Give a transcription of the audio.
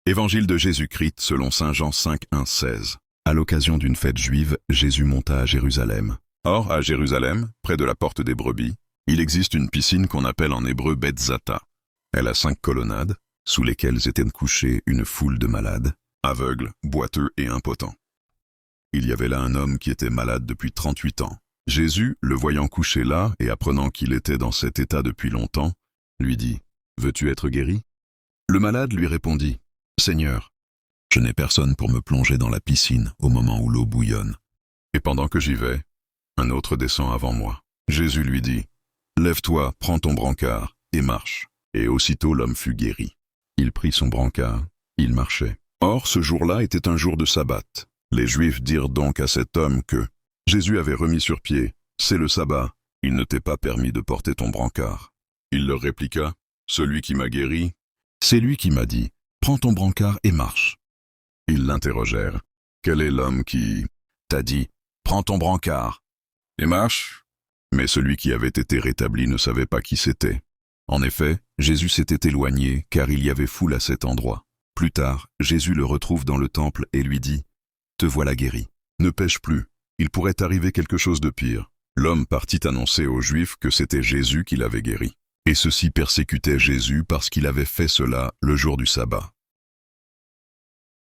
Évangile de Jésus-Christ selon saint Jean 5, 1, 16. À l'occasion d'une fête juive, Jésus monta à Jérusalem. Or, à Jérusalem, près de la porte des brebis, il existe une piscine qu'on appelle en hébreu Betzata. Elle a 5 colonnades, sous lesquelles étaient couchés une foule de malades, aveugles, boiteux et impotents. Il y avait là un homme qui était malade depuis 38 ans. Jésus, le voyant couché là et apprenant qu'il était dans cet état depuis longtemps, lui dit « Veux-tu être guéri ?» Le malade lui répondit « Seigneur, je n'ai personne pour me plonger dans la piscine au moment où l'eau bouillonne. Et pendant que j'y vais, un autre descend avant moi. » Jésus lui dit « Lève-toi, prends ton brancard et marche. » Et aussitôt l'homme fut guéri. Il prit son brancard, il marchait. Or, ce jour-là était un jour de sabbat. Les Juifs dirent donc à cet homme que Jésus avait remis sur pied. C'est le sabbat, il ne t'est pas permis de porter ton brancard. Il leur répliqua, celui qui m'a guéri, c'est lui qui m'a dit, prends ton brancard et marche. Ils l'interrogèrent, quel est l'homme qui t'a dit, prends ton brancard et marche? Mais celui qui avait été rétabli ne savait pas qui c'était. En effet, Jésus s'était éloigné, car il y avait foule à cet endroit. Plus tard, Jésus le retrouve dans le temple et lui dit, te voilà guéri. Ne pêche plus, il pourrait arriver quelque chose de pire. L'homme partit annoncer aux Juifs que c'était Jésus qui l'avait guéri. Et ceux-ci persécutaient Jésus parce qu'il avait fait cela le jour du sabbat.